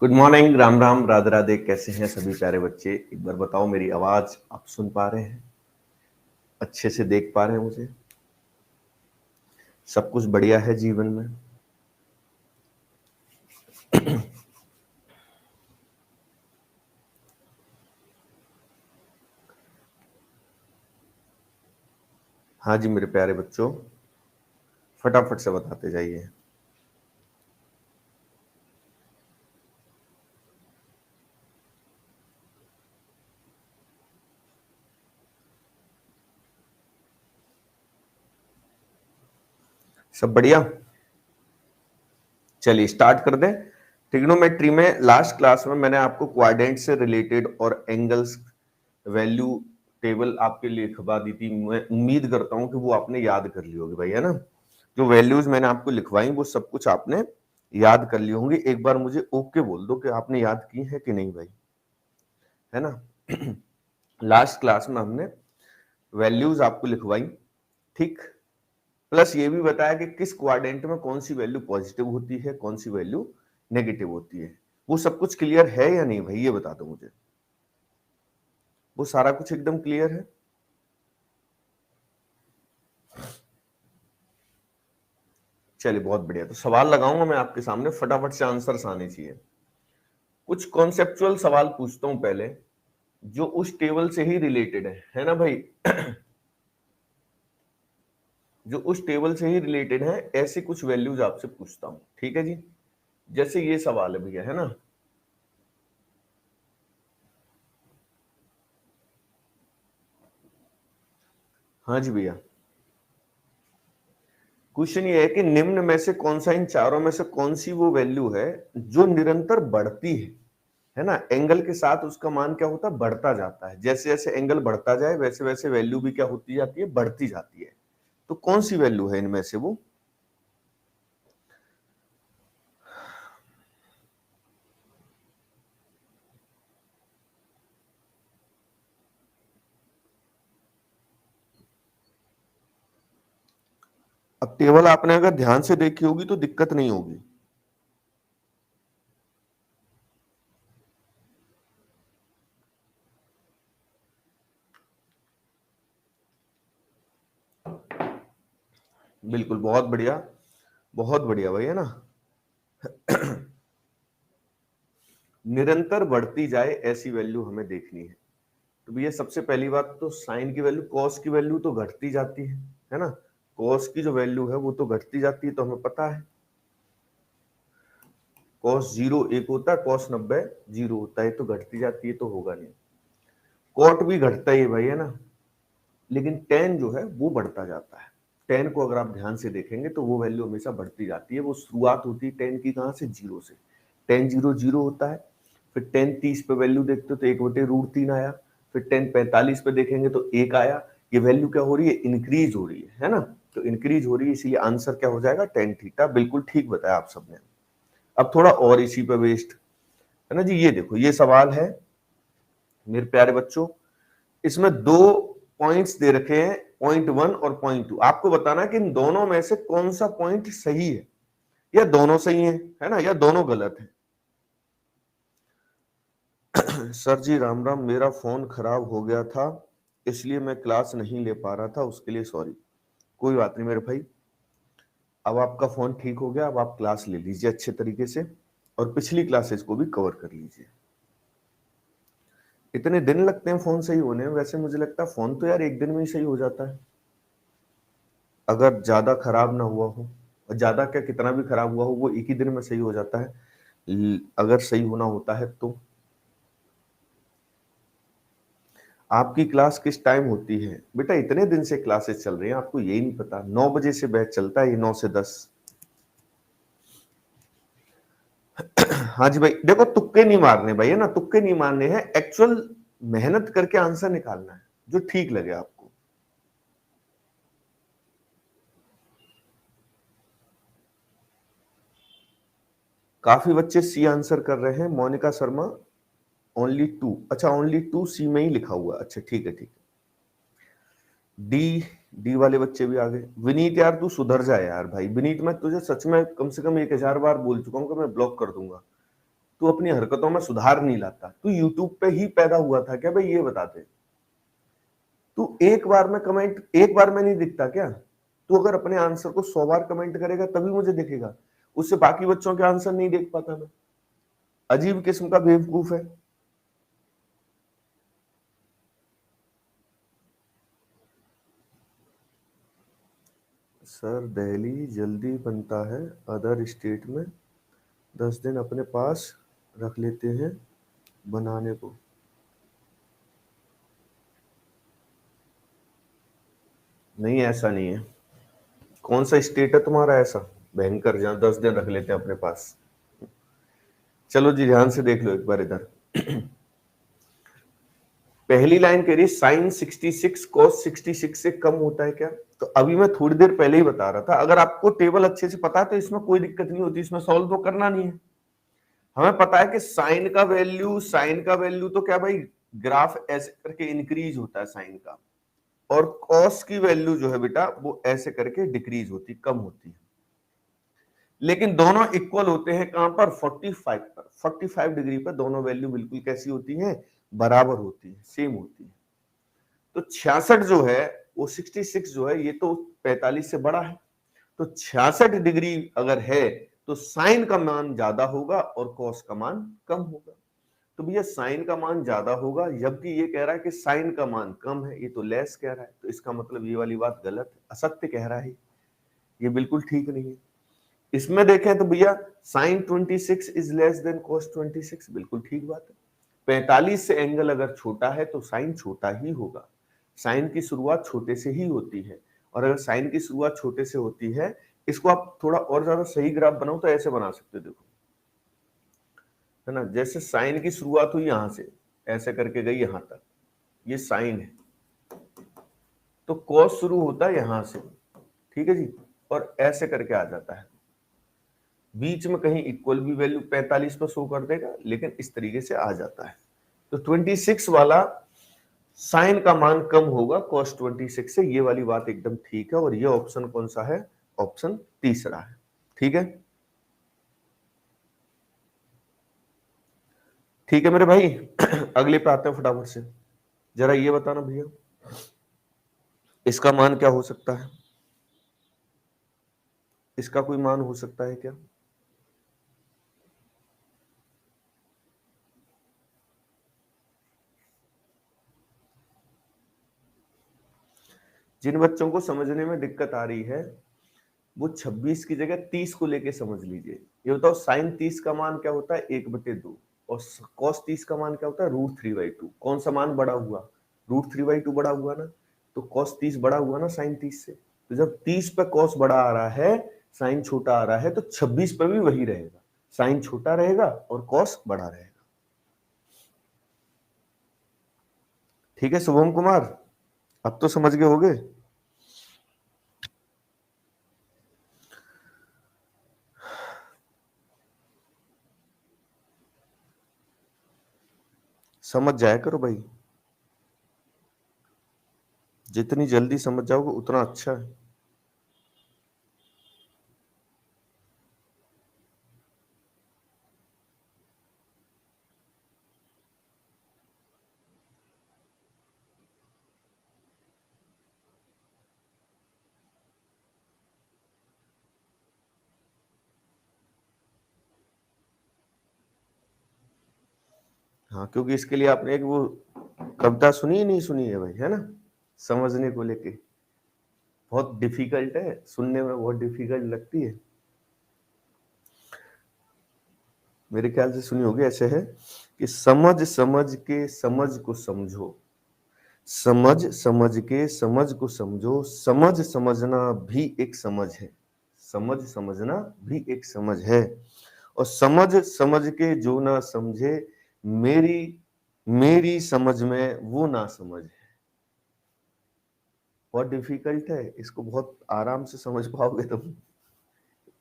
Good morning, Ram Ram, Radhe Radhe. कैसे हैं सभी प्यारे बच्चे? एक बार बताओ, मेरी आवाज आप सुन पा रहे हैं? अच्छे से देख पा रहे हैं मुझे? सब कुछ बढ़िया है जीवन में? हाँ जी मेरे प्यारे बच्चों, फटाफट से बताते जाइए। सब बढ़िया? चलिए स्टार्ट कर दें। ट्रिग्नोमेट्री में लास्ट क्लास में मैंने आपको क्वाड्रेंट से रिलेटेड और एंगल्स वैल्यू टेबल आपके लिए लिखवा दी थी। मैं उम्मीद करता हूं कि वो आपने याद कर ली होगी भाई, है ना? जो वैल्यूज मैंने आपको लिखवाई वो सब कुछ आपने याद कर ली होंगी। एक बार मुझे ओके बोल दो कि आपने याद की है कि नहीं भाई, है ना? लास्ट क्लास में हमने वैल्यूज आपको लिखवाई, ठीक? प्लस ये भी बताया कि किस क्वाड्रेंट में कौन सी वैल्यू पॉजिटिव होती है, कौन सी वैल्यू नेगेटिव होती है। वो सब कुछ क्लियर है या नहीं भाई, ये बता दो मुझे। वो सारा कुछ एकदम क्लियर है? चलिए बहुत बढ़िया। तो सवाल लगाऊंगा मैं आपके सामने, फटाफट से आंसर्स आने चाहिए। कुछ कॉन्सेप्चुअल सवाल पूछता हूं पहले, जो उस टेबल से ही रिलेटेड है ना भाई? जो उस टेबल से ही रिलेटेड है, ऐसे कुछ वैल्यूज आपसे पूछता हूं, ठीक है जी? जैसे ये सवाल है भैया, है ना? हाँ जी भैया। क्वेश्चन ये है कि निम्न में से कौन सा, इन चारों में से कौन सी वो वैल्यू है जो निरंतर बढ़ती है ना? एंगल के साथ उसका मान क्या होता है? बढ़ता जाता है। जैसे जैसे एंगल बढ़ता जाए वैसे वैसे वैल्यू भी क्या होती जाती है? बढ़ती जाती है। तो कौन सी वैल्यू है इनमें से वो? अब टेबल आपने अगर ध्यान से देखी होगी तो दिक्कत नहीं होगी। बिल्कुल, बहुत बढ़िया, बहुत बढ़िया भाई, है ना? निरंतर बढ़ती जाए ऐसी वैल्यू हमें देखनी है। तो भैया सबसे पहली बात तो साइन की वैल्यू, कॉस की वैल्यू तो घटती जाती है ना? कॉस की जो वैल्यू है वो तो घटती जाती है, तो हमें पता है कॉस 0 1 होता है, कॉस 90 0 होता है, तो घटती जाती है, तो होगा नहीं। कॉट भी घटता ही है भाई, है ना? लेकिन टेन जो है वो बढ़ता जाता है। टेन को अगर आप ध्यान से देखेंगे तो वो वैल्यू हमेशा बढ़ती जाती है। वो शुरुआत होती है टेन की कहां से? 0 से। टेन 0 0 होता है। फिर टेन 30 पे वैल्यू देखते हो तो 1/√3 आया। फिर टेन 45 पे देखेंगे तो 1 आया। ये वैल्यू क्या हो रही है? इंक्रीज हो रही है ना? तो इंक्रीज हो रही है, इसलिए आंसर क्या हो जाएगा? Tan theta. बिल्कुल ठीक बताया आप सबने। अब थोड़ा और इसी पे बेस्ड, है ना जी? ये देखो, ये सवाल है मेरे प्यारे बच्चों। इसमें दो पॉइंट्स दे रखे हैं, पॉइंट 1 और पॉइंट 2। आपको बताना है कि इन दोनों में से कौन सा पॉइंट सही है, या दोनों सही है ना? या दोनों गलत है। सर जी राम राम, मेरा फोन खराब हो गया था इसलिए मैं क्लास नहीं ले पा रहा था, उसके लिए सॉरी। कोई बात नहीं मेरे भाई, अब आपका फोन ठीक हो गया। अब आप क्लास ले लीजिए अच्छे तरीके से, और पिछली क्लासेस को भी कवर कर लीजिए। इतने दिन लगते हैं फोन सही होने में? वैसे मुझे लगता है फोन तो यार एक दिन में ही सही हो जाता है, अगर ज्यादा खराब ना हुआ हो। और ज्यादा क्या, कितना भी खराब हुआ हो वो एक ही दिन में सही हो जाता है, अगर सही होना होता है तो। आपकी क्लास किस टाइम होती है बेटा? इतने दिन से क्लासेस चल रही हैं, आपको यही नहीं पता? 9 बजे से बैच चलता है, ये 9 से 10। हाँ जी भाई, देखो तुक्के नहीं मारने भाई, है ना? तुक्के नहीं मारने हैं, एक्चुअल मेहनत करके आंसर निकालना है जो ठीक लगे आपको। काफी बच्चे सी आंसर कर रहे हैं। मोनिका शर्मा ओनली 2, अच्छा ओनली 2 सी में ही लिखा हुआ, अच्छा ठीक है ठीक है। डी, डी वाले बच्चे भी आ गए। विनीत यार तू सुधर जा यार भाई। विनीत मैं तुझे सच में कम से कम 1000 बार बोल चुका हूं कि मैं ब्लॉक कर दूंगा। तू अपनी हरकतों में सुधार नहीं लाता, तू यूट्यूब पे ही पैदा हुआ था क्या भाई, ये बता दे। तू एक बार में कमेंट, एक बार में नहीं दिखता क्या? तू अगर अपने आंसर को 100 बार कमेंट करेगा तभी मुझे दिखेगा, उससे बाकी बच्चों के आंसर नहीं देख पाता मैं। अजीब किस्म का बेवकूफ है। सर दिल्ली जल्दी बनता है, अदर स्टेट में 10 दिन अपने पास रख लेते हैं बनाने को। नहीं ऐसा नहीं है। कौन सा स्टेट है तुम्हारा ऐसा भयंकर जहां 10 दिन रख लेते हैं अपने पास? चलो जी ध्यान से देख लो एक बार इधर। पहली लाइन कह रही है साइन 66 कॉस 66 से कम होता है क्या? तो अभी मैं थोड़ी देर पहले ही बता रहा था, अगर आपको टेबल अच्छे से पता है तो इसमें कोई दिक्कत नहीं होती, इसमें सॉल्व तो करना नहीं है। हमें पता है कि साइन का वैल्यू तो क्या भाई, ग्राफ ऐसे करके इंक्रीज होता है साइन का, और कॉस की वैल्यू जो है बेटा वो ऐसे करके डिक्रीज होती, कम होती है। लेकिन दोनों इक्वल होते हैं कहां पर, 45 पर। 45 डिग्री पर दोनों वैल्यू बिल्कुल कैसी होती हैं, बराबर होती है, सेम होती है। तो 66 जो है वो 66 जो है ये तो 45 से बड़ा है, तो 66 डिग्री अगर है तो साइन का मान ज्यादा होगा और कॉस का मान कम होगा। तो भैया साइन का मान ज्यादा होगा, जबकि ये कह रहा है कि साइन का मान कम है, ये तो लेस कह रहा है, तो इसका मतलब ये वाली बात गलत है, असत्य कह रहा है, ये बिल्कुल ठीक नहीं है। इसमें देखें तो भैया sine 26 is less than cos 26, बिल्कुल ठीक बात है। 45 से एंगल अगर छोटा है तो साइन छोटा ही होगा, साइन की शुरुआत छोटे से ही होती है, और अगर साइन की शुरुआत छोटे से होती है, इसको आप थोड़ा और ज्यादा सही ग्राफ बनाओ तो ऐसे बना सकते हो, देखो है ना, जैसे साइन की शुरुआत हुई यहां से ऐसे करके गई यहां तक, ये साइन है, तो कॉस शुरू होता है यहां से, ठीक है जी, और ऐसे करके आ जाता है, बीच में कहीं इक्वल भी वैल्यू 45 पर शो कर देगा, लेकिन इस तरीके से आ जाता है। तो 26 वाला साइन का मान कम होगा cos 26 से, ये वाली बात एकदम ठीक है, और ये ऑप्शन कौन सा है, ऑप्शन तीसरा है, ठीक है। ठीक है मेरे भाई, अगले पे आते हैं फटाफट से। जरा ये बताना भैया इसका मान क्या हो सकता है, इसका कोई मान हो सकता है क्या? जिन बच्चों को समझने में दिक्कत आ रही है वो 26 की जगह 30 को लेके समझ लीजिए। ये बताओ साइन 30 का मान क्या होता है, 1/2, और कॉस 30 का मान क्या होता है, √3/2। कौन सा मान बड़ा हुआ, √3/2 बड़ा हुआ ना, तो कॉस 30 बड़ा हुआ ना साइन 30 से। तो जब 30 पे कॉस बड़ा आ रहा है, साइन छोटा आ रहा है, तो 26 पे भी वही रहेगा, साइन छोटा रहेगा और कॉस बड़ा रहेगा। ठीक है शुभम कुमार, अब तो समझ गए होगे। समझ जाया करो भाई, जितनी जल्दी समझ जाओगे उतना अच्छा है। हाँ क्योंकि इसके लिए आपने एक वो कविता सुनी ही नहीं सुनी है भाई, है ना, समझने को लेके बहुत डिफिकल्ट है, सुनने में बहुत डिफिकल्ट लगती है, मेरे ख्याल से सुनी होगी। ऐसे है कि समझ समझ के समझ को समझो, समझ समझ के समझ को समझो, समझ समझना भी एक समझ है, समझ समझना भी एक समझ है, और समझ समझ के जो ना समझे, मेरी मेरी समझ में वो ना समझ है। बहुत डिफिकल्ट है, इसको बहुत आराम से समझ पाओगे तुम,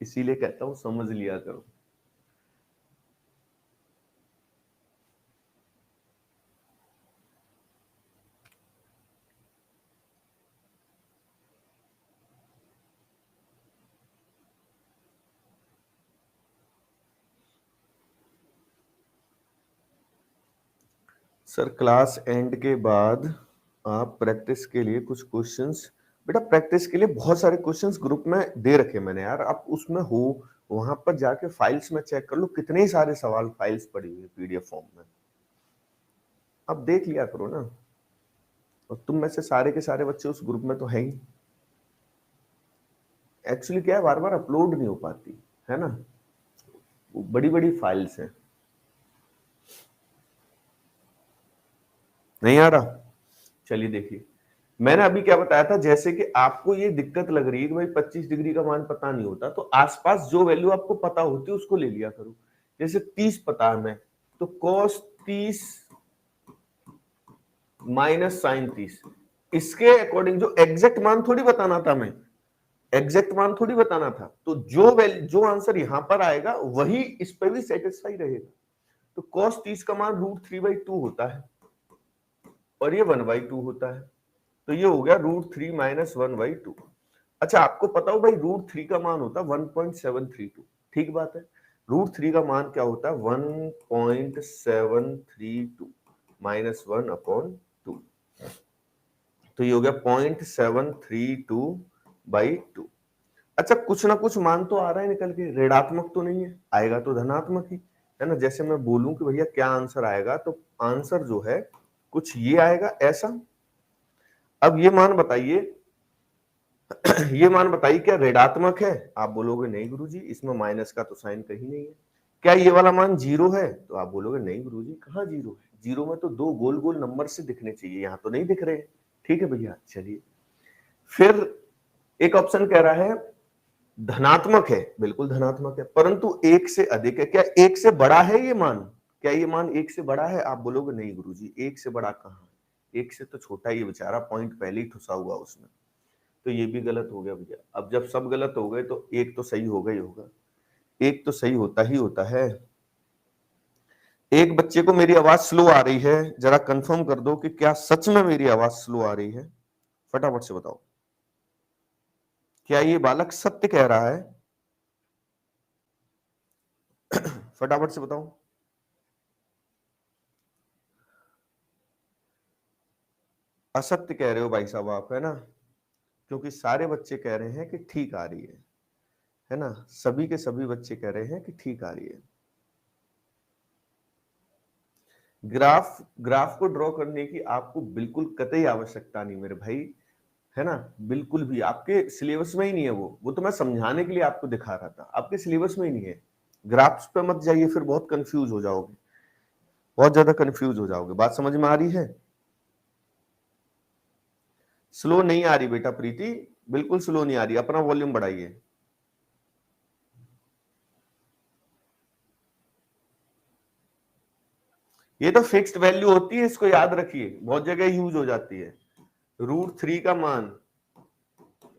इसीलिए कहता हूं समझ लिया करो। सर क्लास एंड के बाद आप प्रैक्टिस के लिए कुछ क्वेश्चंस, बेटा प्रैक्टिस के लिए बहुत सारे क्वेश्चंस ग्रुप में दे रखे मैंने यार, आप उसमें हो वहां पर जाके फाइल्स में चेक कर लो, कितने ही सारे सवाल फाइल्स पड़ी हुई है पीडीएफ फॉर्म में, अब देख लिया करो ना। और तुम में से सारे के सारे बच्चे उस ग्रुप में तो है ही। एक्चुअली क्या है, बार बार अपलोड नहीं हो पाती है ना, बड़ी बड़ी फाइल्स हैं। नहीं आ रहा, चलिए देखिए मैंने अभी क्या बताया था, जैसे कि आपको ये दिक्कत लग रही है कि भाई 25 डिग्री का मान पता नहीं होता, तो आसपास जो वैल्यू आपको पता होती है उसको ले लिया करो। जैसे 30 पता है मैं, तो cos 30 माइनस साइन 30, इसके अकॉर्डिंग जो एग्जैक्ट मान थोड़ी बताना था, मैं एग्जैक्ट मान थोड़ी बताना था, तो जो आंसर यहां पर आएगा वही इस पर भी सेटिस्फाई रहेगा। तो cos 30 का मान √3/2 होता है और ये 1/2 होता है, तो ये हो गया √3 माइनस 1/2। अच्छा आपको पता हो भाई √3 का मान होता है 1.732, ठीक बात है। √3 का मान क्या होता है 1.732 माइनस 1/2, तो ये हो गया 0.732/2। अच्छा कुछ ना कुछ मान तो आ रहा है निकल के, ऋणात्मक तो नहीं है, आएगा तो धनात्मक ही है ना। जैसे मैं बोलूं कि भैया क्या आंसर आएगा, तो आंसर जो है कुछ ये आएगा ऐसा। अब ये मान बताइए ये मान बताइए क्या ऋणात्मक है, आप बोलोगे नहीं गुरुजी इसमें माइनस का तो साइन कहीं नहीं है। क्या ये वाला मान 0 है, तो आप बोलोगे नहीं गुरुजी कहाँ 0 है, 0 में तो दो गोल गोल नंबर से दिखने चाहिए, यहाँ तो नहीं दिख रहे। ठीक है भैया, चलिए फिर एक ऑप्शन कह रहा है धनात्मक है, बिल्कुल धनात्मक है, परंतु एक से अधिक है, क्या एक से बड़ा है ये मान, क्या ये मान एक से बड़ा है, आप बोलोगे नहीं गुरुजी एक से बड़ा कहाँ, एक से तो छोटा ही बेचारा, पॉइंट पहले ही ठुसा हुआ उसमें, तो ये भी गलत हो गया भैया। अब जब सब गलत हो गए तो एक तो सही होगा ही होगा, एक तो सही होता ही होता है। एक बच्चे को मेरी आवाज स्लो आ रही है, जरा कंफर्म कर दो कि क्या सच में मेरी आवाज स्लो आ रही है, फटाफट से बताओ, क्या ये बालक सत्य कह रहा है फटाफट से बताओ। असत्य कह रहे हो भाई साहब आप, है ना, क्योंकि सारे बच्चे कह रहे हैं कि ठीक आ रही है ना, सभी के सभी बच्चे कह रहे हैं कि ठीक आ रही है। ग्राफ ग्राफ को ड्रॉ करने की आपको बिल्कुल कतई आवश्यकता नहीं मेरे भाई, है ना, बिल्कुल भी आपके सिलेबस में ही नहीं है, वो तो मैं समझाने के लिए आपको दिखा रहा था, आपके सिलेबस में ही नहीं है। ग्राफ्स पे मत जाइए, फिर बहुत कंफ्यूज हो जाओगे, बहुत ज्यादा कंफ्यूज हो जाओगे। बात समझ में आ रही है? स्लो नहीं आ रही बेटा प्रीति, बिल्कुल स्लो नहीं आ रही, अपना वॉल्यूम बढ़ाइए। ये तो फिक्स्ड वैल्यू होती है, इसको याद रखिए, बहुत जगह यूज हो जाती है। √3 का मान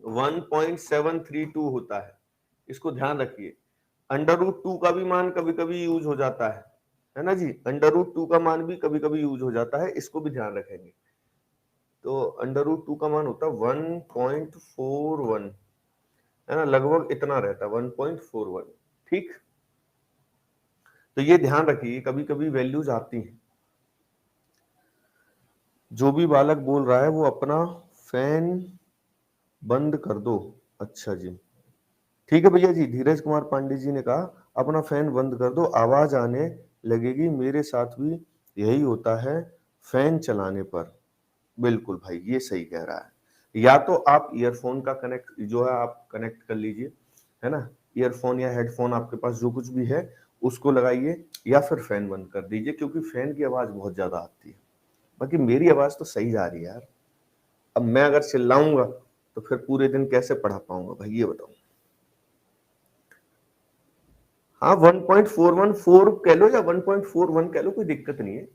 1.732 होता है, इसको ध्यान रखिए। √2 का भी मान कभी कभी यूज हो जाता है ना जी, √2 का मान भी कभी कभी यूज हो जाता है, इसको भी ध्यान रखेंगे। तो √2 का मान होता है 1.41, है ना, लगभग इतना रहता है 1.41, ठीक। तो ये ध्यान रखिए, कभी कभी वैल्यूज आती हैं। जो भी बालक बोल रहा है वो अपना फैन बंद कर दो। अच्छा जी, ठीक है भैया जी। धीरज कुमार पांडे जी ने कहा अपना फैन बंद कर दो, आवाज आने लगेगी, मेरे साथ भी यही होता है फैन चलाने पर। बिल्कुल भाई, ये सही कह रहा है। या तो आप ईयरफोन का कनेक्ट जो है आप कनेक्ट कर लीजिए, है ना, ईयरफोन या हेडफोन आपके पास जो कुछ भी है उसको लगाइए, या फिर फैन बंद कर दीजिए, क्योंकि फैन की आवाज बहुत ज्यादा आती है। बाकी मेरी आवाज तो सही जा रही है यार, अब मैं अगर चिल्लाऊंगा तो फिर पूरे दिन कैसे पढ़ा पाऊंगा भाई, ये बताओ। हाँ 1.414 कह लो या 1.41 कह लो, कोई दिक्कत नहीं है,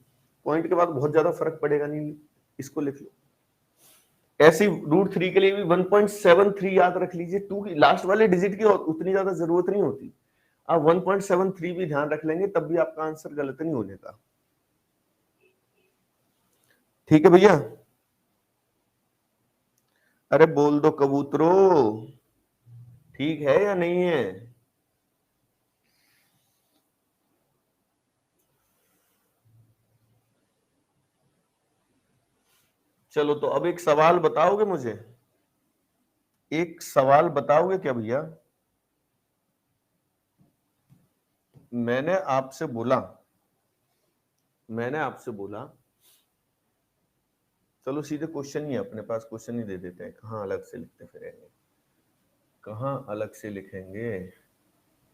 पॉइंट के बाद बहुत ज्यादा फर्क पड़ेगा नहीं, इसको लिख लो। ऐसे √3 के लिए भी 1.73 याद रख लीजिए, 2 की लास्ट वाले डिजिट की उतनी ज्यादा जरूरत नहीं होती, आप 1.73 भी ध्यान रख लेंगे तब भी आपका आंसर गलत नहीं होने का। ठीक है भैया, अरे बोल दो कबूतरों, ठीक है या नहीं है? चलो तो अब एक सवाल बताओगे मुझे, एक सवाल बताओगे क्या भैया? मैंने आपसे बोला, चलो सीधे क्वेश्चन ही है अपने पास, क्वेश्चन ही दे देते हैं, कहाँ अलग से लिखते फिरेंगे, कहाँ अलग से लिखेंगे,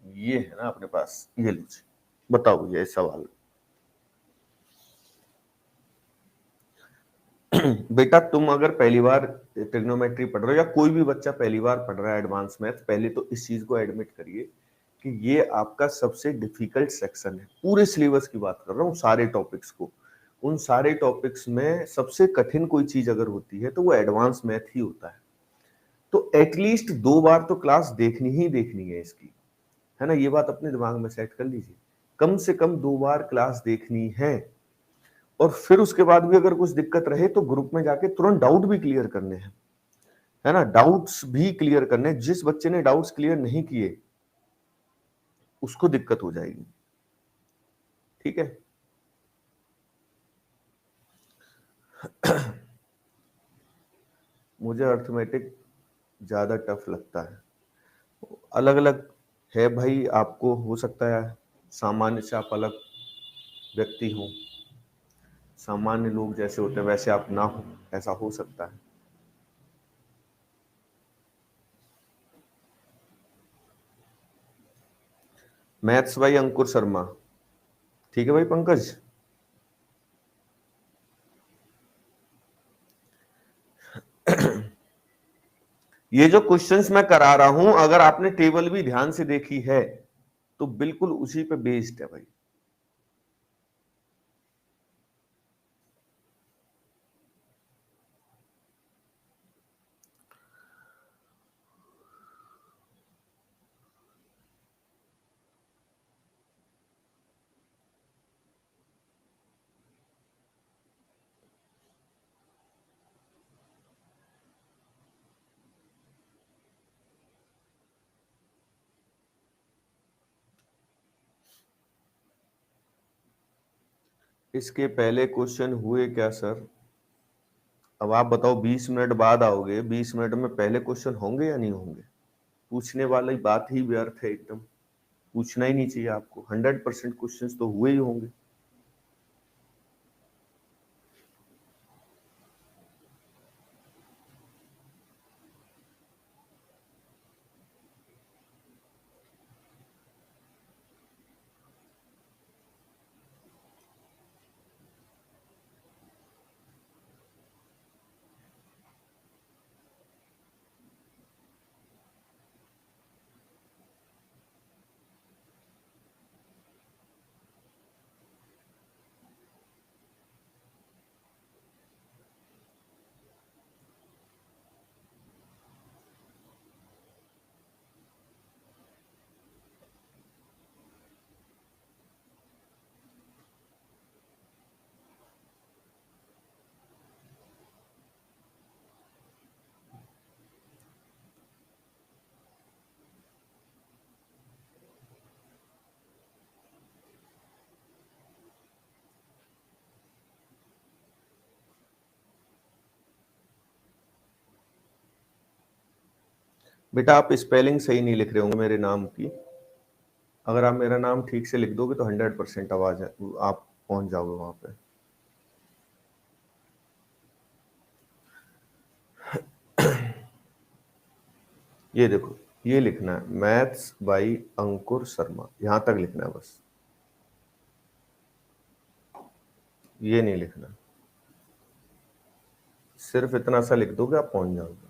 ये है ना अपने पास, ये लीजिए, बताओ भैया इस सवाल। बेटा तुम अगर पहली बार ट्रिग्नोमेट्री पढ़ रहे हो, या कोई भी बच्चा पहली बार पढ़ रहा है एडवांस मैथ, पहले तो इस चीज को एडमिट करिए कि ये आपका सबसे डिफिकल्ट सेक्शन है। पूरे सिलेबस की बात कर रहा हूँ, सारे टॉपिक्स को, उन सारे टॉपिक्स में सबसे कठिन कोई चीज अगर होती है तो वो एडवांस मैथ ही होता है। तो एटलीस्ट 2 बार तो क्लास देखनी ही देखनी है इसकी, है ना, ये बात अपने दिमाग में सेट कर लीजिए, कम से कम 2 बार क्लास देखनी है। और फिर उसके बाद भी अगर कुछ दिक्कत रहे तो ग्रुप में जाके तुरंत डाउट भी क्लियर करने हैं, है ना, डाउट्स भी क्लियर करने। जिस बच्चे ने डाउट्स क्लियर नहीं किए उसको दिक्कत हो जाएगी, ठीक है। मुझे अर्थमेटिक ज्यादा टफ लगता है, अलग अलग है भाई, आपको हो सकता है सामान्य से आप अलग व्यक्ति हो, सामान्य लोग जैसे होते हैं वैसे आप ना हो, ऐसा हो सकता है। मैथ्स भाई अंकुर शर्मा, ठीक है भाई पंकज। ये जो क्वेश्चंस मैं करा रहा हूं, अगर आपने टेबल भी ध्यान से देखी है तो बिल्कुल उसी पे बेस्ड है भाई। इसके पहले क्वेश्चन हुए क्या सर? अब आप बताओ, 20 मिनट बाद आओगे, 20 मिनट में पहले क्वेश्चन होंगे या नहीं होंगे? पूछने वाली बात ही व्यर्थ है एकदम, पूछना ही नहीं चाहिए आपको, 100% क्वेश्चंस तो हुए ही होंगे। बेटा आप स्पेलिंग सही नहीं लिख रहे होंगे मेरे नाम की, अगर आप मेरा नाम ठीक से लिख दोगे तो 100% आवाज है, आप पहुंच जाओगे वहां पे। ये देखो, ये लिखना है मैथ्स बाई अंकुर शर्मा, यहां तक लिखना है बस, ये नहीं लिखना, सिर्फ इतना सा लिख दोगे आप पहुंच जाओगे,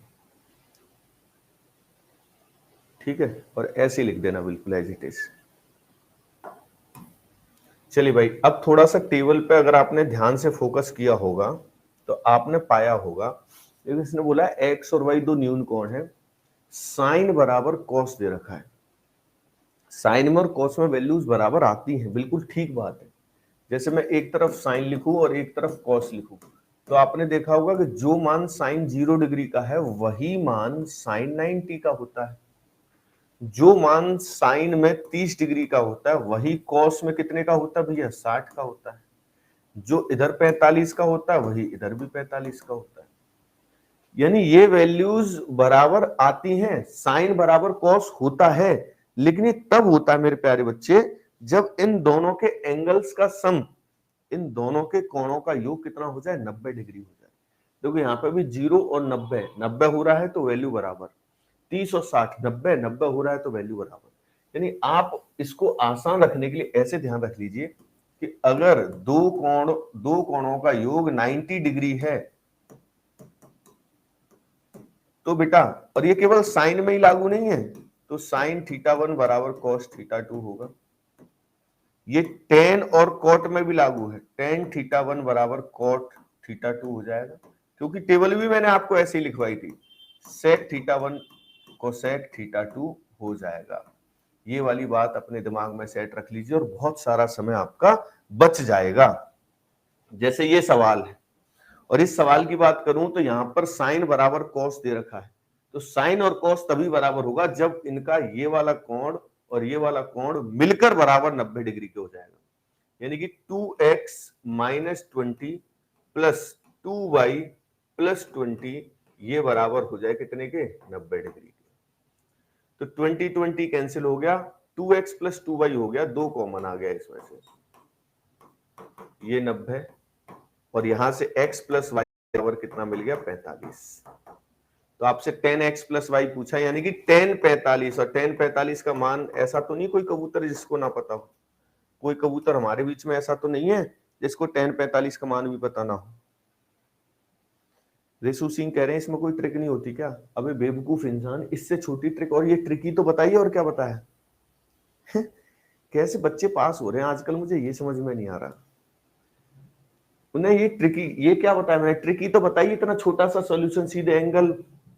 ठीक है। और ऐसे ही लिख देना बिल्कुल एज इट इज। चलिए भाई, अब थोड़ा सा टेबल पे अगर आपने ध्यान से फोकस किया होगा तो आपने पाया होगा, लेकिन इसने बोला एक्स और वाई दो न्यून कोण है, साइन बराबर कॉस दे रखा है, साइन में और कॉस में वैल्यूज बराबर आती हैं, बिल्कुल ठीक बात है। जैसे मैं एक तरफ साइन लिखूं और एक तरफ कॉस लिखूं, तो आपने देखा होगा कि जो मान साइन 0 डिग्री का है वही मान साइन 90 का होता है, जो मान साइन में 30 डिग्री का होता है वही कॉस में कितने का होता है भैया, 60 का होता है। जो इधर 45 का होता है वही इधर भी 45 का होता है। यानी ये वैल्यूज बराबर आती हैं, साइन बराबर कॉस होता है, लेकिन ये तब होता है मेरे प्यारे बच्चे जब इन दोनों के एंगल्स का सम, इन दोनों के कोणों का योग कितना हो जाए, 90 डिग्री हो जाए। देखो यहाँ पे भी 0 और 90, 90 हो रहा है तो वैल्यू बराबर, 30 और 60, 90 90 हो रहा है तो वैल्यू बराबर। यानी आप इसको आसान रखने के लिए ऐसे ध्यान रख लीजिए कि अगर दो कोणों का योग 90 डिग्री है तो बेटा, और ये केवल साइन में ही लागू नहीं है, तो साइन θ1 बराबर cos θ2 होगा। ये टेन और कोट में भी लागू है, टेन θ1 बराबर cot θ2 हो जाएगा, क्योंकि टेबल भी मैंने आपको ऐसे ही लिखवाई थी, sec θ1 cosec θ2 हो जाएगा। ये वाली बात अपने दिमाग में सेट रख लीजिए और बहुत सारा समय आपका बच जाएगा। जैसे ये सवाल है, और इस सवाल की बात करूं तो यहां पर साइन बराबर कॉस दे रखा है, तो साइन और कॉस तभी बराबर होगा जब इनका ये वाला कोण और ये वाला कोण मिलकर बराबर 90 डिग्री के हो जाएगा। यानी कि 2x minus 20 plus 2y plus 20 ये बराबर हो जाए कितने के, 90 डिग्री के। तो 20 20 कैंसिल हो गया, 2x प्लस 2y हो गया, 2 कॉमन आ गया इसमें से, ये 90, और यहां से x प्लस वाई बराबर कितना मिल गया, 45। तो आपसे 10x प्लस वाई पूछा, यानी कि 10 45, और 10 45 का मान ऐसा तो नहीं कोई कबूतर जिसको ना पता हो, कोई कबूतर हमारे बीच में ऐसा तो नहीं है जिसको 10 45 का मान भी पता ना हो। रेसू सिंह कह रहे हैं इसमें कोई ट्रिक नहीं होती क्या? अबे बेवकूफ इंसान, इससे छोटी ट्रिक और ये ट्रिकी तो बताइए, और क्या बताया? कैसे बच्चे पास हो रहे हैं आजकल, मुझे ये समझ में नहीं आ रहा। उन्हें ये ट्रिकी, ये क्या बताया मैंने, ट्रिकी तो बताइए। इतना छोटा सा सॉल्यूशन, सीधे एंगल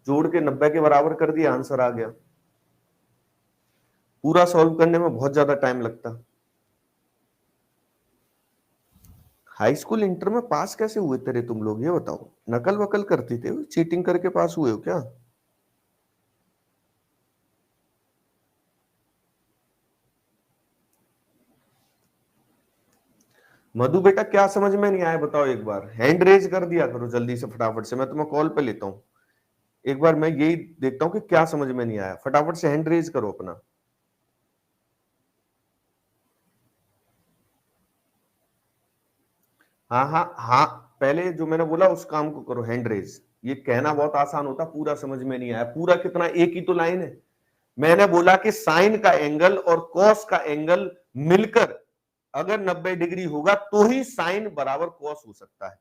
जोड़ के 90 के बराबर कर दिया, आंसर आ गया। पूरा सॉल्व करने में बहुत ज्यादा टाइम लगता। हाई स्कूल इंटर में पास कैसे हुए तेरे तुम लोग, ये बताओ? नकल वकल करते थे, चीटिंग करके पास हुए हो क्या? मधु बेटा क्या समझ में नहीं आया बताओ एक बार, हैंड रेज कर दिया करो जल्दी से फटाफट से, मैं तुम्हें कॉल पे लेता हूं। एक बार मैं यही देखता हूं कि क्या समझ में नहीं आया, फटाफट से हैंड रेज करो अपना। हाँ हाँ हाँ, पहले जो मैंने बोला उस काम को करो, हैंड रेज। ये कहना बहुत आसान होता, पूरा समझ में नहीं आया। पूरा कितना, एक ही तो लाइन है। मैंने बोला कि साइन का एंगल और कॉस का एंगल मिलकर अगर 90 डिग्री होगा तो ही साइन बराबर कॉस हो सकता है।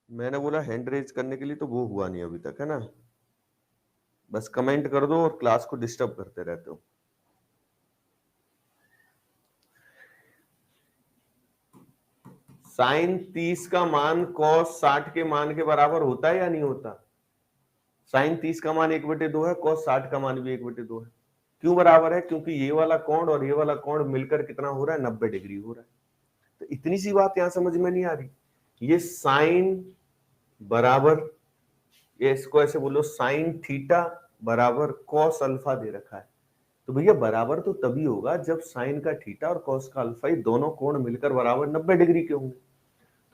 मैंने बोला हैंड रेज करने के लिए, तो वो हुआ नहीं अभी तक, है ना? बस कमेंट कर दो और क्लास को डिस्टर्ब करते रहते हो। साइन 30 का मान कॉस 60 के मान के बराबर होता है या नहीं होता? साइन 30 का मान 1/2 है, कॉस 60 का मान भी 1/2 है। क्यों बराबर है? क्योंकि ये वाला कोण और ये वाला कोण मिलकर कितना हो रहा है, 90 डिग्री हो रहा है। तो इतनी सी बात यहां समझ में नहीं आ रही? ये साइन बराबर, ये इसको ऐसे बोलो, साइन थीटा बराबर कॉस अल्फा दे रखा है। तो भैया बराबर तो तभी होगा जब साइन का थीटा और कॉस का अल्फा, ये दोनों कोण मिलकर बराबर 90 डिग्री के होंगे।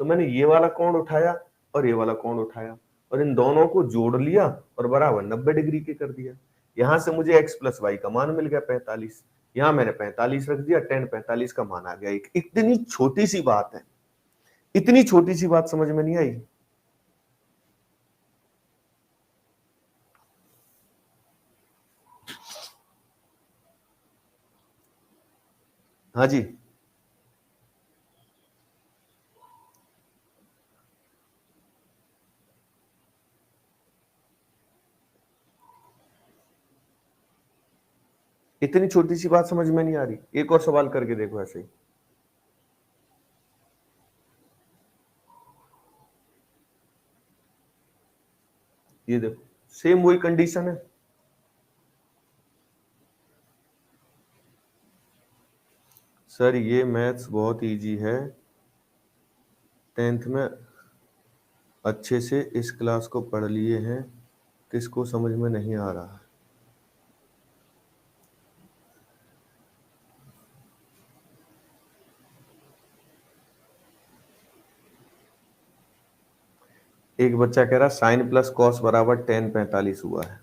तो मैंने ये वाला कोण उठाया और ये वाला कोण उठाया और इन दोनों को जोड़ लिया और बराबर 90 डिग्री के कर दिया। यहां से मुझे x प्लस वाई का मान मिल गया 45, यहां मैंने 45 रख दिया, 10 45 का मान आ गया। इतनी छोटी सी बात है, इतनी छोटी सी बात समझ में नहीं आई? हाँ जी, इतनी छोटी सी बात समझ में नहीं आ रही? एक और सवाल करके देखो ऐसे ही। ये देखो, सेम वही कंडीशन है। सर ये मैथ्स बहुत इजी है, 10th में अच्छे से इस क्लास को पढ़ लिए हैं, किसको समझ में नहीं आ रहा है? एक बच्चा कह रहा साइन प्लस कॉस बराबर tan 45 हुआ है।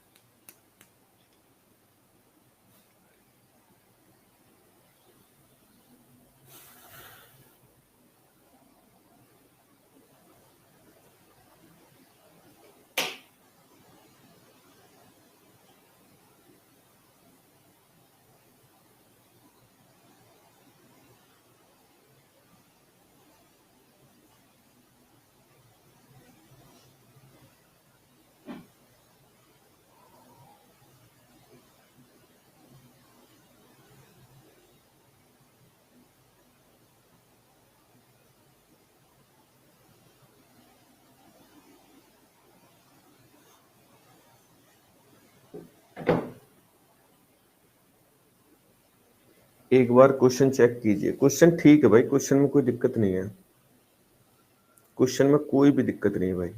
एक बार क्वेश्चन चेक कीजिए। क्वेश्चन ठीक है भाई, क्वेश्चन में कोई दिक्कत नहीं है, क्वेश्चन में कोई भी दिक्कत नहीं है भाई।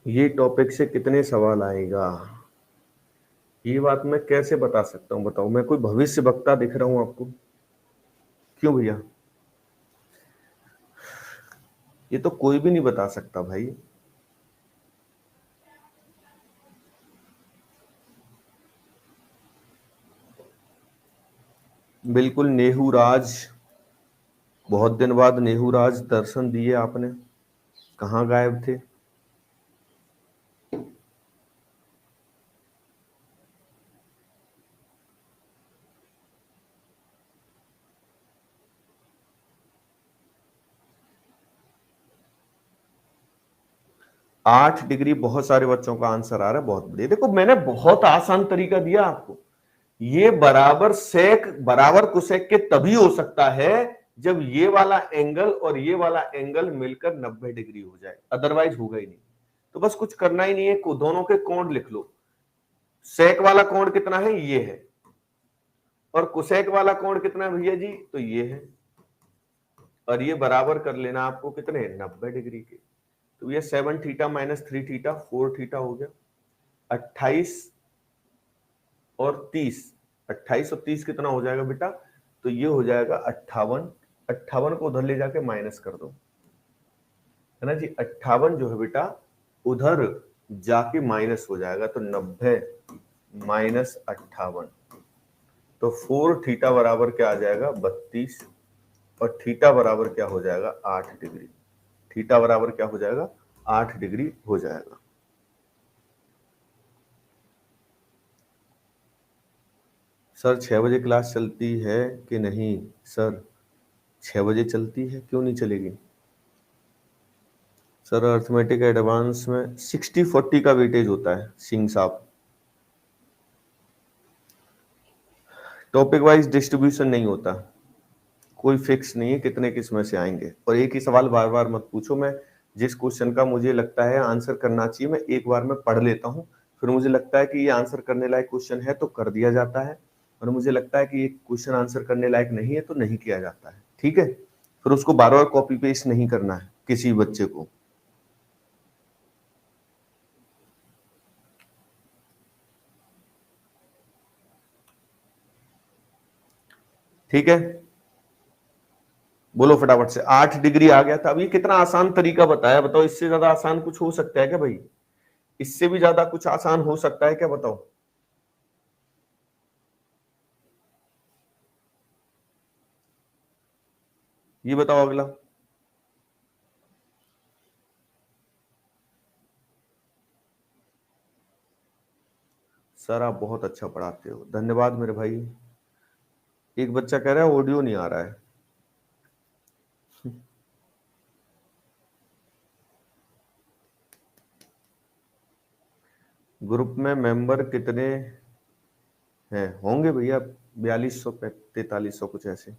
ये टॉपिक से कितने सवाल आएगा, ये बात मैं कैसे बता सकता हूं? बताओ, मैं कोई भविष्य वक्ता दिख रहा हूं आपको? क्यों भैया? ये तो कोई भी नहीं बता सकता भाई। बिल्कुल नेहू राज, बहुत दिन बाद नेहू राज दर्शन दिए आपने, कहाँ गायब थे? आठ डिग्री बहुत सारे बच्चों का आंसर आ रहा है, बहुत बढ़िया। देखो मैंने बहुत आसान तरीका दिया आपको। ये बराबर सेक बराबर कुसेक के तभी हो सकता है जब ये वाला एंगल और ये वाला एंगल मिलकर 90 डिग्री हो जाए, अदरवाइज होगा ही नहीं। तो बस कुछ करना ही नहीं है, दोनों के कोण लिख लो। सेक वाला कोण कितना है? ये है। और कुसेक वाला कोण कितना है भैया जी? तो ये है। और ये बराबर कर लेना आपको कितने? 90 डिग्री के। तो ये 7 थीटा माइनस 3 थीटा 4 थीटा हो गया। 28 और 30, 28 और 30 कितना हो जाएगा बेटा? तो ये हो जाएगा 58। 58 को उधर ले जाके माइनस कर दो, है ना जी। 58 जो है बेटा उधर जाके माइनस हो जाएगा, तो 90 माइनस 58, तो 4 थीटा बराबर क्या आ जाएगा? 32। और थीटा बराबर क्या हो जाएगा? 8 डिग्री। थीटा बराबर क्या हो जाएगा? 8 डिग्री हो जाएगा। सर 6 बजे क्लास चलती है कि नहीं? सर 6 बजे चलती है, क्यों नहीं चलेगी? सर अर्थमेटिक एडवांस में 60-40 का वेटेज होता है सिंह साहब। टॉपिक वाइज डिस्ट्रीब्यूशन नहीं होता, कोई फिक्स नहीं है कितने किस में से आएंगे। और एक ही सवाल बार बार मत पूछो। मैं जिस क्वेश्चन का मुझे लगता है आंसर करना चाहिए, मैं एक बार में पढ़ लेता हूँ, फिर मुझे लगता है कि ये आंसर करने लायक क्वेश्चन है तो कर दिया जाता है, और मुझे लगता है कि ये क्वेश्चन आंसर करने लायक नहीं है तो नहीं किया जाता है। ठीक है, फिर उसको बार बार कॉपी पेस्ट नहीं करना है किसी बच्चे को। ठीक है, बोलो फटाफट से। 8 डिग्री आ गया था। अब ये कितना आसान तरीका बताया, बताओ इससे ज्यादा आसान कुछ हो सकता है क्या भाई? इससे भी ज्यादा कुछ आसान हो सकता है क्या? बताओ। ये बताओ अगला। सर आप बहुत अच्छा पढ़ाते हो, धन्यवाद मेरे भाई। एक बच्चा कह रहा है ऑडियो नहीं आ रहा है। ग्रुप में मेंबर कितने हैं? होंगे भैया 4200 4300 कुछ ऐसे।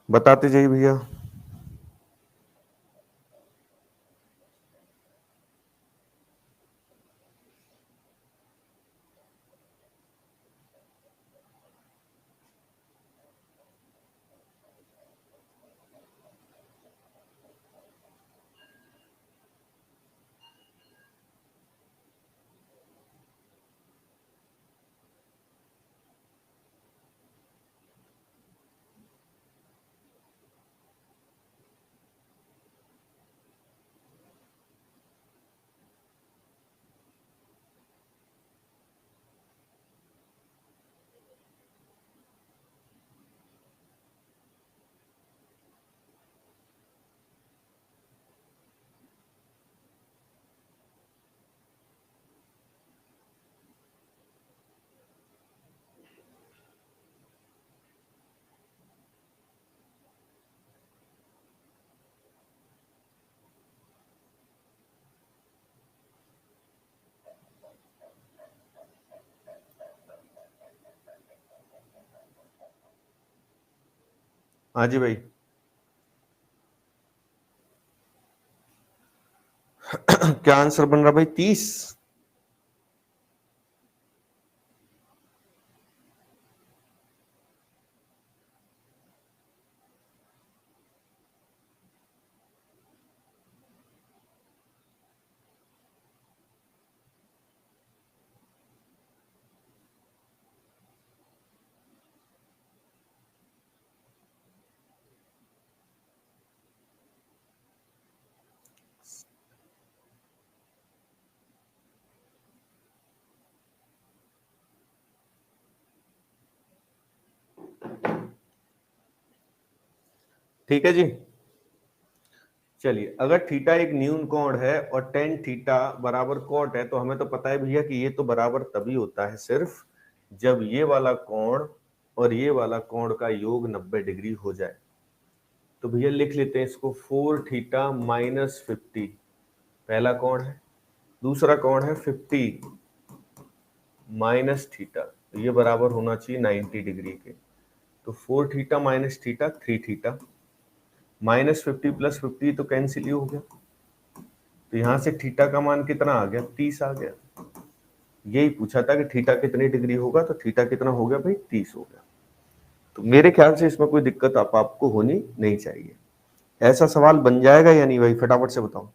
बताते जाइए भैया। हाँ जी भाई। क्या आंसर बन रहा भाई? 30। ठीक है जी। चलिए, अगर थीटा एक न्यून कोण है और टेन थीटा बराबर कॉट है, तो हमें तो पता है भैया कि ये तो बराबर तभी होता है सिर्फ जब ये वाला कोण और ये वाला कोण का योग 90 डिग्री हो जाए। तो भैया लिख लेते हैं इसको, 4 थीटा माइनस 50 पहला कोण है, दूसरा कोण है 50 माइनस थीटा, तो ये बराबर होना चाहिए 90 डिग्री के। तो 4 theta minus theta 3 theta, minus 50 plus 50 तो कैंसिल ही हो गया। तो यहां से थीटा का मान कितना आ गया? 30 आ गया। यही पूछा था कि थीटा कितनी डिग्री होगा, तो थीटा कितना हो गया भाई? 30 हो गया। तो मेरे ख्याल से इसमें कोई दिक्कत आपको होनी नहीं चाहिए। ऐसा सवाल बन जाएगा या नहीं भाई? फटाफट से बताओ।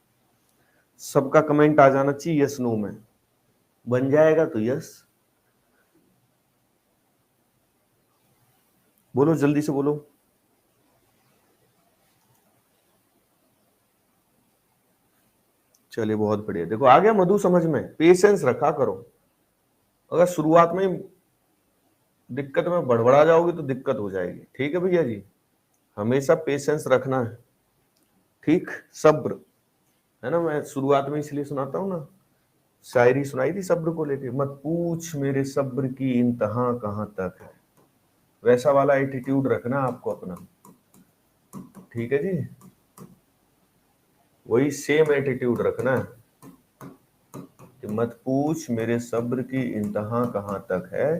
सबका कमेंट आ जाना चाहिए यस नो में। बन जाएगा तो यस बोलो, जल्दी से बोलो। चलिए बहुत बढ़िया। देखो आ गया मधु समझ में। पेशेंस रखा करो। अगर शुरुआत में दिक्कत में बड़बड़ा जाओगे तो दिक्कत हो जाएगी। ठीक है भैया जी, हमेशा पेशेंस रखना है। ठीक, सब्र है ना। मैं शुरुआत में इसलिए सुनाता हूं ना, शायरी सुनाई थी सब्र को लेके, मत पूछ मेरे सब्र की इंतहा कहां तक है। वैसा वाला एटीट्यूड रखना आपको अपना। ठीक है जी, वही सेम एटीट्यूड रखना है कि मत पूछ मेरे सब्र की इंतहा कहां तक है,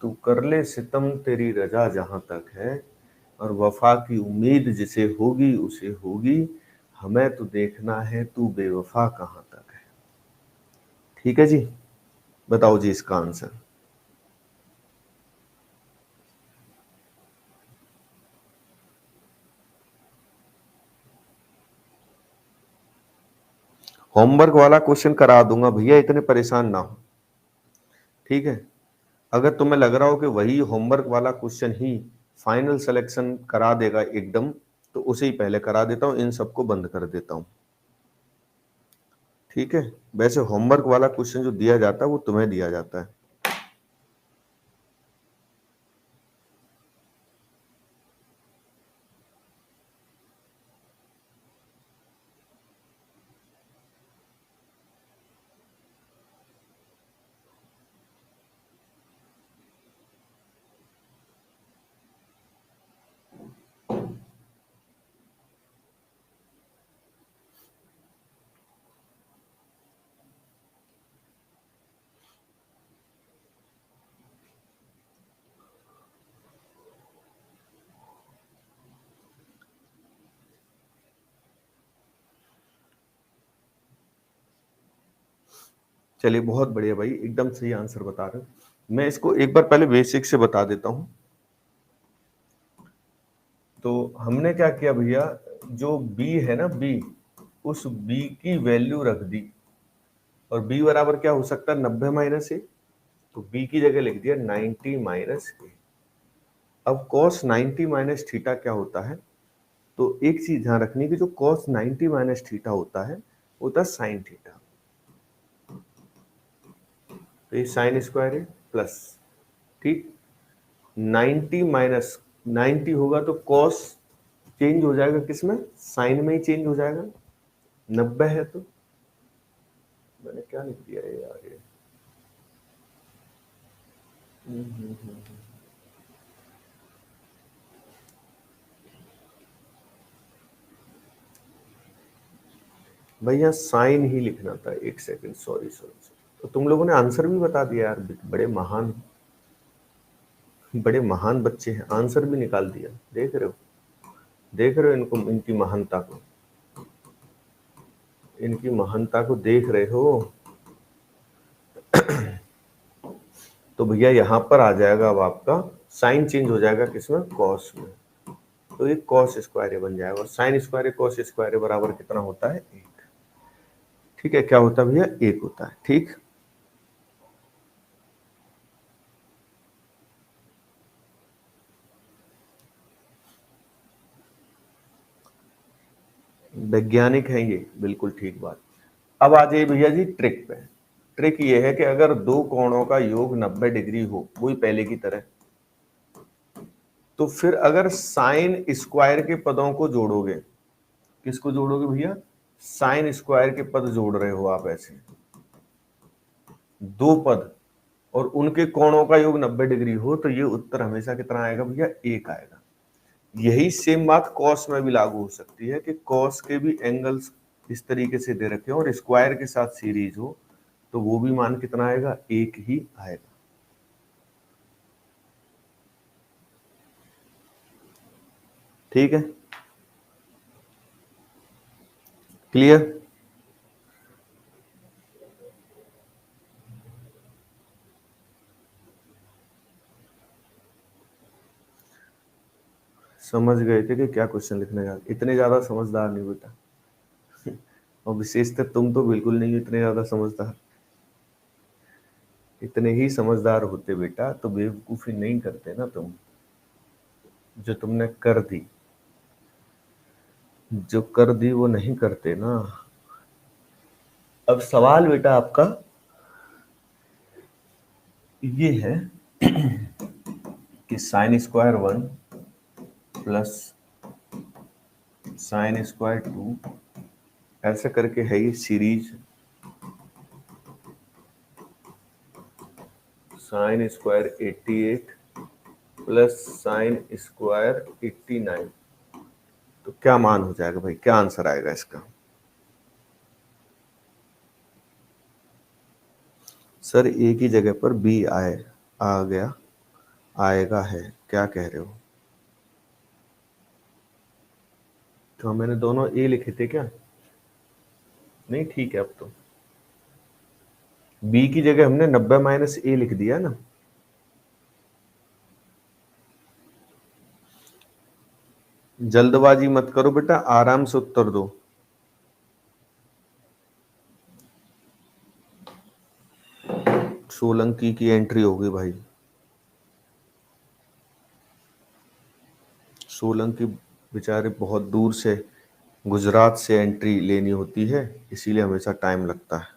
तू कर ले सितम तेरी रजा जहां तक है, और वफा की उम्मीद जिसे होगी उसे होगी, हमें तो देखना है तू बेवफा कहां तक है। ठीक है जी, बताओ जी इसका आंसर। होमवर्क वाला क्वेश्चन करा दूंगा भैया, इतने परेशान ना हो। ठीक है, अगर तुम्हें लग रहा हो कि वही होमवर्क वाला क्वेश्चन ही फाइनल सिलेक्शन करा देगा एकदम, तो उसे ही पहले करा देता हूं, इन सबको बंद कर देता हूं। ठीक है, वैसे होमवर्क वाला क्वेश्चन जो दिया जाता है वो तुम्हें दिया जाता है। चलिए बहुत बढ़िया भाई, एकदम सही आंसर बता रहे हो। मैं इसको एक बार पहले बेसिक से बता देता हूं। तो हमने क्या किया भैया, जो b है ना b, उस b की वैल्यू रख दी, और b बराबर क्या हो सकता है 90 माइनस ए, तो b की जगह लिख दिया 90 माइनस ए। अब cos 90 माइनस थीटा क्या होता है, तो एक चीज ध्यान रखनी कि जो cos 90 माइनस थीटा होता है होता है साइन थीटा, तो ये साइन स्क्वायर है प्लस, ठीक, 90 माइनस 90 होगा तो cos चेंज हो जाएगा किसमें, साइन में ही चेंज हो जाएगा, 90 है तो मैंने क्या लिख दिया है यार ये, भैया साइन ही लिखना था, एक सेकंड, सॉरी सॉरी। तो तुम लोगों ने आंसर भी बता दिया यार, बड़े महान बच्चे हैं, आंसर भी निकाल दिया, देख रहे हो, देख रहे हो इनको, इनकी महानता को, इनकी महानता को देख रहे हो। तो भैया यहाँ पर आ जाएगा अब आपका साइन चेंज हो जाएगा किसमें, कॉस में, तो ये कॉस स्क्वायर बन जाएगा, और साइन स्क्वायर कॉस स्क्वायर बराबर कितना होता है, एक। ठीक है, क्या होता है भैया, एक होता है, ठीक। वैज्ञानिक है ये, बिल्कुल ठीक बात। अब आ जाइए भैया जी ट्रिक पे। ट्रिक ये है कि अगर दो कोणों का योग 90 डिग्री हो, वही पहले की तरह, तो फिर अगर साइन स्क्वायर के पदों को जोड़ोगे, किसको जोड़ोगे भैया, साइन स्क्वायर के पद जोड़ रहे हो आप ऐसे, दो पद, और उनके कोणों का योग 90 डिग्री हो, तो ये उत्तर हमेशा कितना आएगा भैया, एक आएगा। यही सेम बात कॉस में भी लागू हो सकती है कि कॉस के भी एंगल्स इस तरीके से दे रखे हो और स्क्वायर के साथ सीरीज हो, तो वो भी मान कितना आएगा, एक ही आएगा। ठीक है, क्लियर। समझ गए थे कि क्या क्वेश्चन लिखने जा, इतने ज्यादा समझदार नहीं बेटा, और विशेषतः तुम तो बिल्कुल नहीं इतने ज्यादा समझदार। इतने ही समझदार होते बेटा तो बेवकूफी नहीं करते ना तुम, जो तुमने कर दी, जो कर दी वो नहीं करते ना। अब सवाल बेटा आपका ये है कि sine square 1 plus sine square 2, ऐसा करके है ये series, sine square 88 plus sine square 89, तो क्या मान हो जाएगा भाई, क्या आंसर आएगा इसका। सर ए की जगह पर बी आ गया, आएगा है, क्या कह रहे हो, तो मैंने दोनों ए लिखे थे क्या, नहीं ठीक है, अब तो बी की जगह हमने 90 माइनस ए लिख दिया ना। जल्दबाजी मत करो बेटा, आराम से उत्तर दो। सोलंकी की एंट्री होगी भाई, सोलंकी बेचारे बहुत दूर से, गुजरात से एंट्री लेनी होती है, इसीलिए हमेशा टाइम लगता है।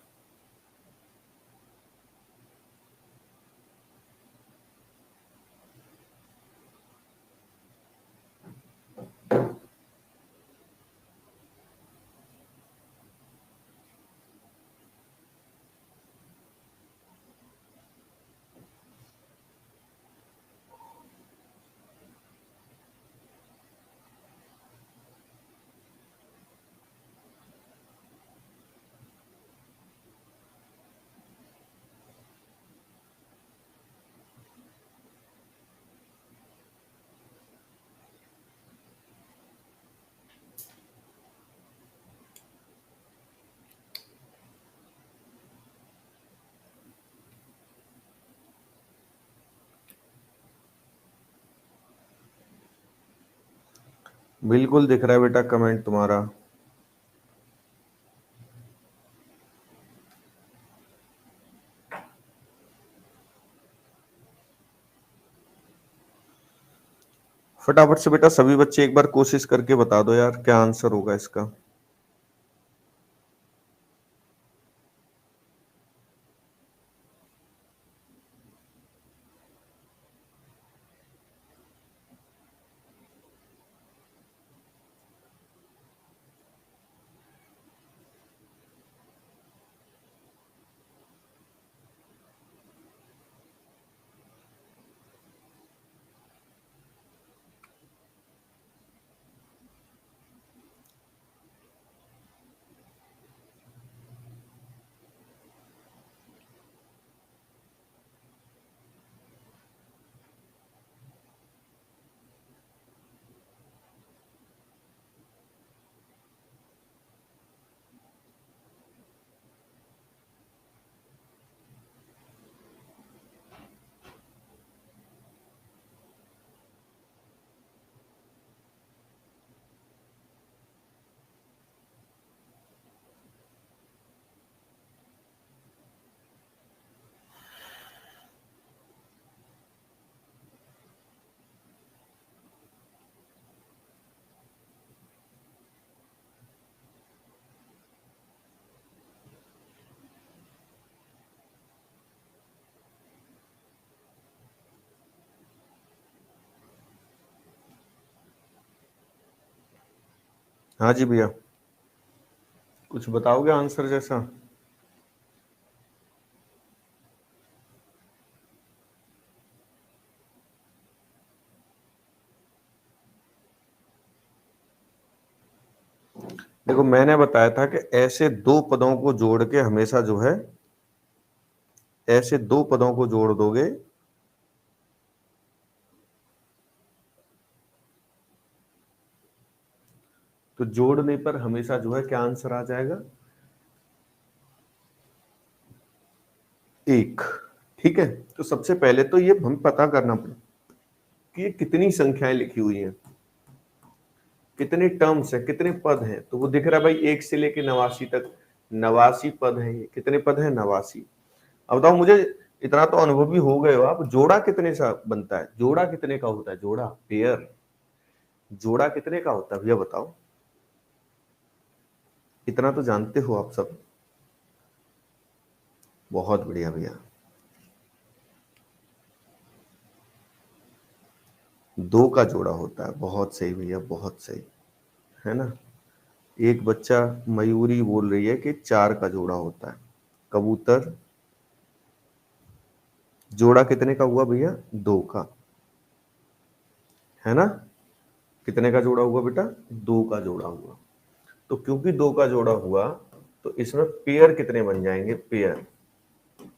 बिल्कुल दिख रहा है बेटा कमेंट तुम्हारा। फटाफट से बेटा सभी बच्चे एक बार कोशिश करके बता दो यार क्या आंसर होगा इसका। हाँ जी भैया, कुछ बताओगे आंसर जैसा। देखो मैंने बताया था कि ऐसे दो पदों को जोड़ के हमेशा जो है, ऐसे दो पदों को जोड़ दोगे तो जोड़ने पर हमेशा जो है क्या आंसर आ जाएगा, एक। ठीक है, तो सबसे पहले तो ये हम पता करना पड़ेगा कि ये कितनी संख्याएं लिखी हुई हैं, कितने टर्म्स है, कितने पद हैं। तो वो दिख रहा है भाई 1 से लेके 89 तक 89 पद हैं। ये कितने पद हैं, 89। अब बताओ मुझे, इतना तो अनुभवी हो गए हो आप, जोड़ा कितने सा बनता है, जोड़ा कितने का होता है, जोड़ा पेयर, जोड़ा कितने का होता है भैया बताओ। इतना तो जानते हो आप सब। बहुत बढ़िया भैया, दो का जोड़ा होता है। बहुत सही भैया, बहुत सही, है ना। एक बच्चा मयूरी बोल रही है कि 4 का जोड़ा होता है। कबूतर, जोड़ा कितने का हुआ भैया, 2 का, है ना। कितने का जोड़ा हुआ बेटा, 2 का जोड़ा हुआ। तो क्योंकि 2 का जोड़ा हुआ तो इसमें पेयर कितने बन जाएंगे, पेयर।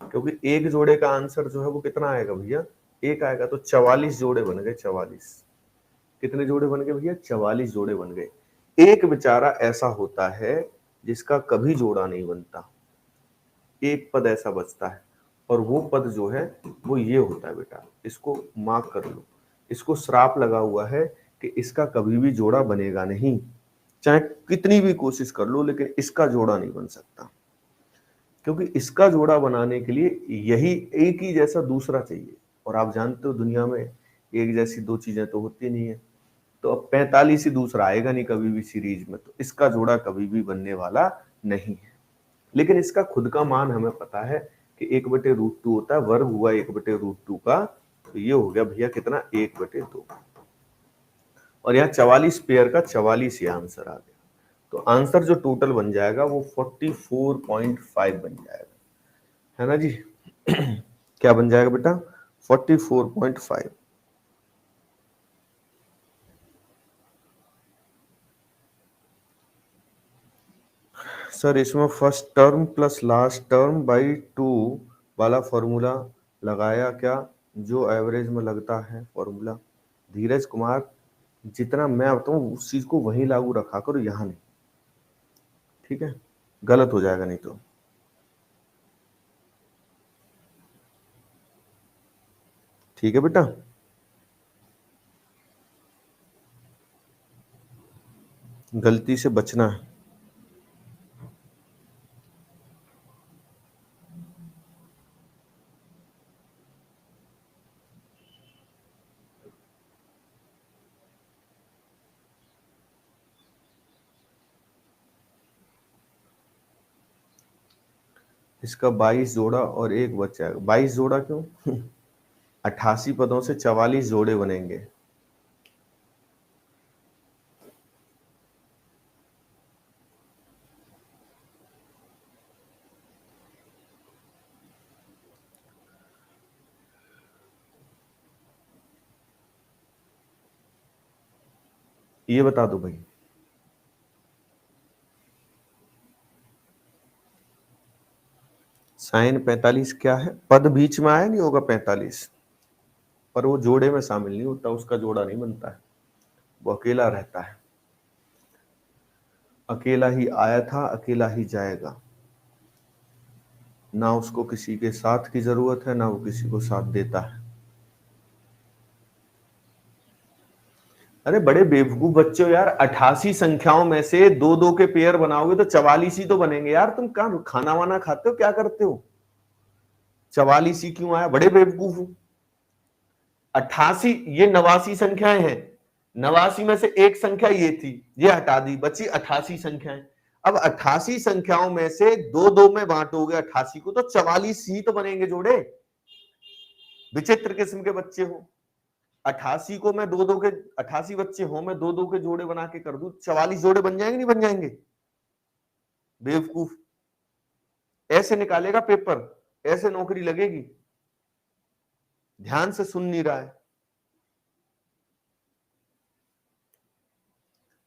क्योंकि एक जोड़े का आंसर जो है वो कितना आएगा भैया, एक आएगा। तो 44 जोड़े बन गए, 44। कितने जोड़े बन गए भैया, 44 जोड़े बन गए। एक बेचारा ऐसा होता है जिसका कभी जोड़ा नहीं बनता, एक पद ऐसा बचता है, और वो पद जो है वो ये होता है बेटा, इसको मार्क कर लो। इसको श्राप लगा हुआ है कि इसका कभी भी जोड़ा बनेगा नहीं, चाहे कितनी भी कोशिश कर लो, लेकिन इसका जोड़ा नहीं बन सकता। क्योंकि इसका जोड़ा बनाने के लिए यही एक ही जैसा दूसरा चाहिए, और आप जानते हो दुनिया में एक जैसी दो चीजें तो होती नहीं है। तो अब 45 ही दूसरा आएगा नहीं कभी भी सीरीज में, तो इसका जोड़ा कभी भी बनने वाला नहीं है। लेकिन इसका खुद का मान हमें पता है कि 1/√2 होता है, वर्ग हुआ 1/√2 का, तो ये हो गया भैया कितना, 1/2। और यहाँ 44 पेयर का 44 ये आंसर आ गया। तो आंसर जो टोटल बन जाएगा वो 44.5 बन जाएगा, है ना जी। क्या बन जाएगा बेटा, 44.5। सर इसमें first term plus last term by 2 वाला फॉर्मूला लगाया क्या, जो एवरेज में लगता है फॉर्मूला। धीरज कुमार, जितना मैं बताऊं उस चीज को वहीं लागू रखा करो, यहाँ नहीं, ठीक है, गलत हो जाएगा नहीं तो। ठीक है बेटा। गलती से बचना है। इसका 22 जोड़ा और एक बचा है। 22 जोड़ा क्यों? 88 पदों से 44 जोड़े बनेंगे। ये बता दो भाई। साइन 45 क्या है? पद बीच में आया नहीं होगा 45, पर वो जोड़े में शामिल नहीं होता, उसका जोड़ा नहीं बनता है, वो अकेला रहता है। अकेला ही आया था, अकेला ही जाएगा। ना उसको किसी के साथ की जरूरत है, ना वो किसी को साथ देता है। अरे बड़े बेवकूफ बच्चे हो यार, 88 संख्याओं में से दो दो के पेयर बनाओगे तो 44 ही तो बनेंगे यार। तुम कहाँ खाना वाना खाते हो, क्या करते हो? 44 ही क्यों आया? बड़े बेवकूफ हो। 88, ये 89 संख्याएं हैं। 89 में से एक संख्या ये थी, ये हटा दी, बची 88 संख्याएं। अब 88 संख्याओं में से दो दो में बांटोगे 88 को तो 44 ही तो बनेंगे जोड़े। विचित्र किस्म के बच्चे हो। 88 को मैं दो दो के, 88 बच्चे हो, मैं दो दो के जोड़े बना के कर दूं, 44 जोड़े बन जाएंगे नहीं बन जाएंगे? बेवकूफ। ऐसे निकालेगा पेपर, ऐसे नौकरी लगेगी। ध्यान से सुन नहीं रहा है।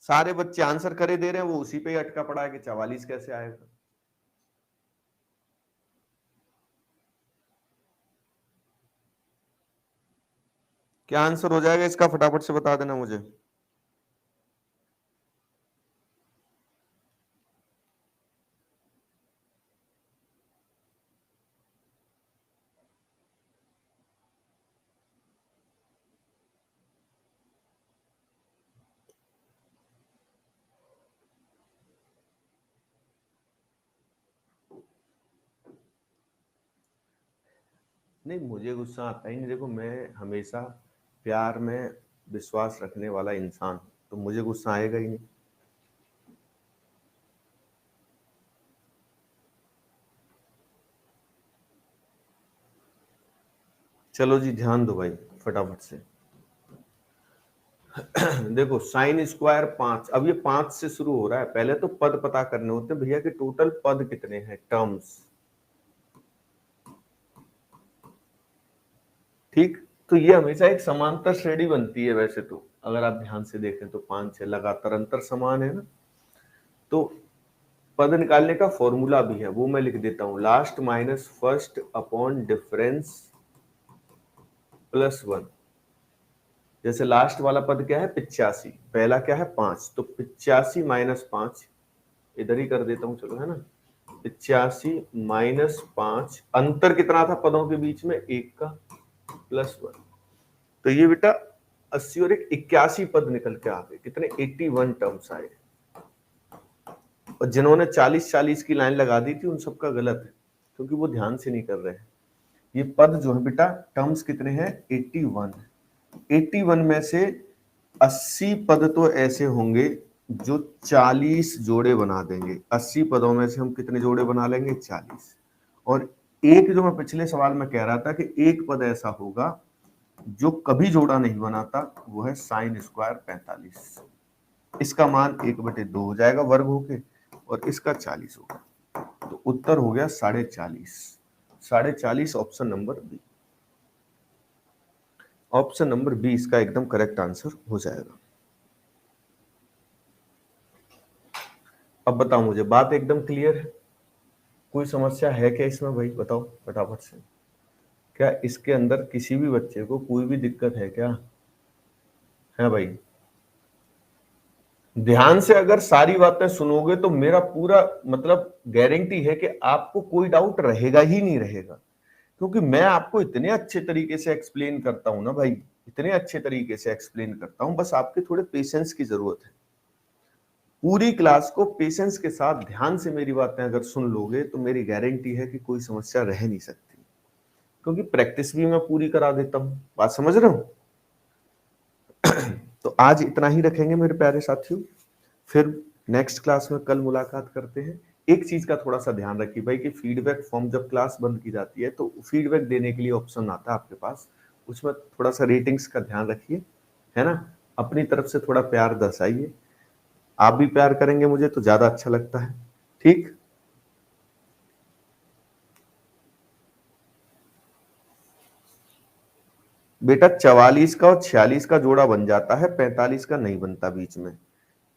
सारे बच्चे आंसर करे दे रहे हैं, वो उसी पे ही अटका पड़ा है कि 44 कैसे आएगा। क्या आंसर हो जाएगा इसका, फटाफट से बता देना मुझे। नहीं, मुझे गुस्सा आता ही नहीं। देखो, मैं हमेशा प्यार में विश्वास रखने वाला इंसान हूं, तो मुझे गुस्सा आएगा ही नहीं। चलो जी, ध्यान दो भाई फटाफट से। देखो, साइन स्क्वायर 5, अब ये 5 से शुरू हो रहा है। पहले तो पद पता करने होते हैं भैया कि टोटल पद कितने हैं, टर्म्स। ठीक, तो ये हमेशा एक समांतर श्रेणी बनती है। वैसे तो अगर आप ध्यान से देखें तो 5 6 लगातार अंतर समान है ना। तो पद निकालने का फॉर्मूला भी है, वो मैं लिख देता हूं। Last minus first upon difference plus 1। जैसे लास्ट वाला पद क्या है, 85, पहला क्या है 5, तो 85 माइनस 5 इधर ही कर देता हूं, चलो, है ना। 85 माइनस 5, अंतर कितना था पदों के बीच में, 1 का, प्लस 1। तो ये बेटा 80 और 1 81 पद निकल के आ गए। कितने? 81 टर्म्स आए। और जिन्होंने 40-40 की लाइन लगा दी थी उन सबका गलत है, क्योंकि वो ध्यान से नहीं कर रहे हैं। ये पद जो है बेटा, टर्म्स कितने हैं, 81। 81 में से 80 पद तो ऐसे होंगे जो 40 जोड़े बना देंगे। 80 पदों में से हम कितने जोड़े बना लेंगे, 40। और एक जो मैं पिछले सवाल में कह रहा था कि एक पद ऐसा होगा जो कभी जोड़ा नहीं बनाता, वो है साइन स्क्वायर 45। इसका मान 1/2 हो जाएगा वर्ग होके, और इसका 40 होगा। तो उत्तर हो गया 40.5। 40.5 option number b. Option number b इसका एकदम करेक्ट आंसर हो जाएगा। अब बताओ मुझे, बात एकदम क्लियर है? कोई समस्या है क्या इसमें भाई? बताओ फटाफट से। क्या इसके अंदर किसी भी बच्चे को कोई भी दिक्कत है क्या? है भाई? ध्यान से अगर सारी बातें सुनोगे तो मेरा पूरा मतलब गारंटी है कि आपको कोई डाउट रहेगा ही नहीं रहेगा। क्योंकि मैं आपको इतने अच्छे तरीके से एक्सप्लेन करता हूं ना भाई, इतने अच्छे तरीके से एक्सप्लेन करता हूं, बस आपके थोड़े पेशेंस की जरूरत है। पूरी क्लास को पेशेंस के साथ ध्यान से मेरी बातें अगर सुन लोगे तो मेरी गारंटी है कि कोई समस्या रह नहीं सकती, क्योंकि प्रैक्टिस भी मैं पूरी करा देता हूं। बात समझ रहे हो? तो आज इतना ही रखेंगे मेरे प्यारे साथियों, फिर नेक्स्ट क्लास में कल मुलाकात करते हैं। एक चीज का थोड़ा सा ध्यान रखिए भाई कि फीडबैक फॉर्म जब क्लास बंद की जाती है तो फीडबैक देने के लिए ऑप्शन आता है आपके पास, उसमें थोड़ा सा रेटिंग्स का ध्यान रखिए, है ना। अपनी तरफ से थोड़ा प्यार दर्शाइए, आप भी प्यार करेंगे मुझे तो ज्यादा अच्छा लगता है। ठीक, बेटा 44 का और 46 का जोड़ा बन जाता है, 45 का नहीं बनता बीच में।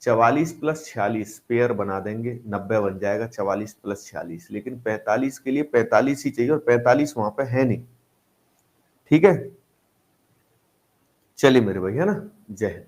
44 प्लस 46 पेयर बना देंगे, 90 बन जाएगा 44 प्लस 46, लेकिन 45 के लिए 45 ही चाहिए और 45 वहां पे है नहीं। ठीक है, चलिए मेरे भाई, है ना। जय हिंद।